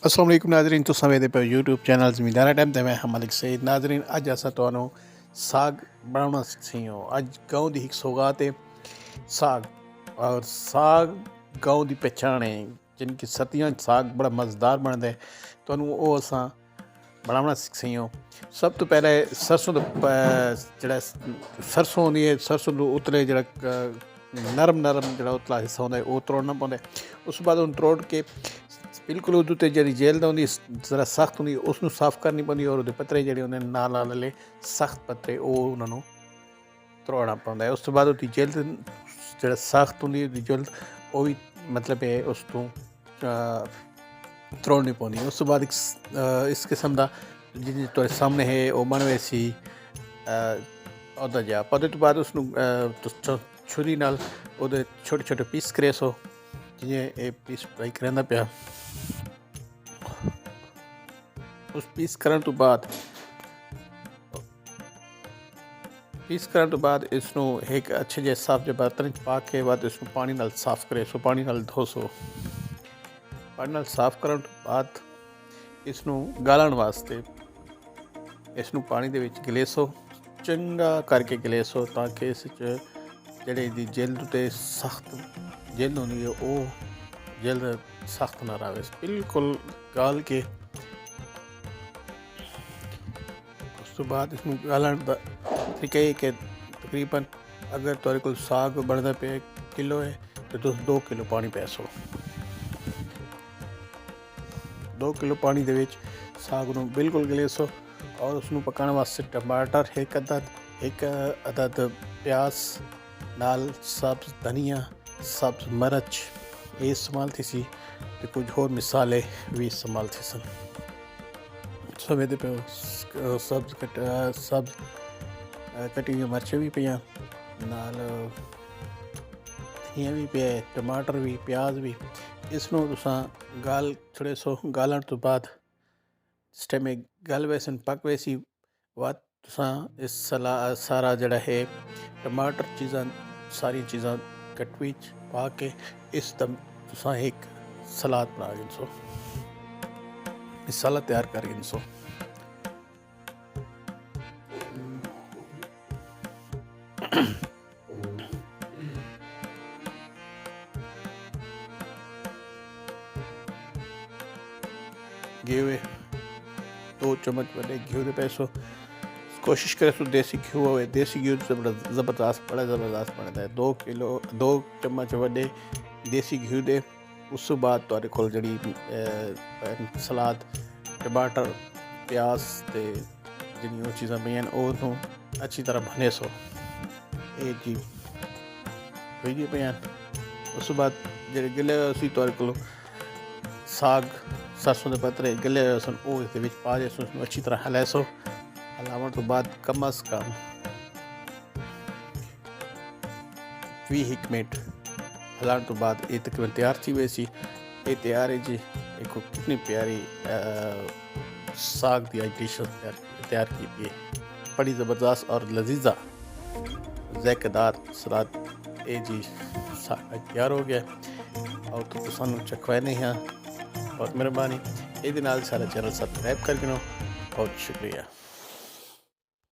अस्सलाम वालेकुम नाजरीन, तुसां वेखदे पे यूट्यूब चैनल ज़मींदारा टाइम ते मैं हां मलिक सईद। नाजरीन अज असां तुहानू साग बनाना सिखाईओ। अज गाँव दी इक सौगात है साग। और साग गाँव दी पहचान है, जिनकी सर्दियां साग बड़ा मज़ेदार बनता है। तुहानू वो असां बनाना सिखाईओ। सब तो पहले सरसों दा जेह्ड़ा सरसों होंदी है, सरसों दे उतले जेह्ड़ा नरम जेह्ड़ा उतला हिस्सा होंदा है वो त्रोड़ना पौंदा है। उस बाद उन्नू त्रोड़ के बिल्कुल उहदे उत्ते जेह्ड़ी जेल्द होंदी जरा सख्त होंदी उसनू साफ करनी पौंदी, और उहदे पत्तरे जेह्ड़े होंदे नाल नाल आह्ले सख्त पत्तरे ओह् उन्हां नू त्रोड़ना पौंदा है। उस तो बाद उहदी जिल्द जेह्ड़ा सख्त होंदी उहदी जिल्द ओह् भी मतलब है उस तों त्रोड़नी पौंदी। उस तो बाद इस किस्म दा जिन्नी तुहाडे सामने है ओह् बनवे सी ओह्दा जिहा। ओह्दे तो बाद उसनू छुरी नाल ओह्दे छोटे छोटे पीस करे सो, जियां ये पीस फ्राई करना पिया। उस पीस करन तो बाद इसनू एक अच्छे जे साफ जे बर्तन पा के बाद इसनू पानी नाल साफ करे सो, पानी नाल धो सो। पानी नाल साफ करन तो बाद इसनू गालन वास्ते इसनू पानी दे विच गले सो, चंगा करके गले सो, ताकि इस जेह्ड़ी इहदी जिल्द ते सख्त जिल्द होंदी है ओह् जिल्द सख्त ना रहे। बिल्कुल गाल के उस तो बाद इसनू गालन दा तरीका है कि तकरीबन अगर तुहाडे कोल साग बनदा पे किलो है तो तुस 2 किलो पानी पै सो। 2 किलो पानी दे विच साग नू बिल्कुल गले सो। और उसनू पकाने वास्ते टमाटर एक अदद प्याज नाल सब्ज धनिया सब्ज मिर्च ये इस्तेमाल थी सी, तो कुछ होर मिसाले भी इस्तेमाल थी सन। सवेदे पे सब्ज कटी हुई मिर्चें भी पियाँ नाल धनिया भी पिया, टमाटर भी प्याज भी। इसनू तुसां गाल छड़े सो। गालन तो बाद जिस टाइम गल वैसन पक वैसी बाद तुसां इस सारा जेह्ड़ा है टमाटर सारी चीज़ां कटवी पा के इस दम तुसां एक सलाद बना गिनसो, मसाला तैयार कर गिनसो। घी 2 चम्मच बड़े घी दे पैसो, कोशिश करे तो देसी घी हो, देसी घी से बड़ा ज़बरदस्त बनता है। 2 चम्मच बड़े देसी घी दे। उस बाद तुहाडे कोल जेह्ड़ी सलाद टमाटर प्याज ते जिन्नी ओह् चीज़ां पेइयां ओह् अच्छी तरह भने सो। ये जी होई गई पेइयां। उस बाद जेह्ड़े गिले उसी तुहाडे कोल साग सरसों के पत्तरे गले सन ओह् इस विच पा दे सो, उसनू अच्छी तरह हिलाए सो। हिलावन तो बाद कम अज़ कम 20 मिनट हिलाने तो बाद ये तकरीबन तैयार थी वैसी। ये तैयार है जी। एक कितनी प्यारी साग की डिश तैयार की है, बड़ी ज़बरदस्त और लजीजा ज़ायकेदार सलाद। ये जी साग तैयार हो गया और तो सानू चखवाने हैं। बहुत मेहरबानी। ये सारा चैनल सब्सक्राइब कर गिनो। बहुत शुक्रिया।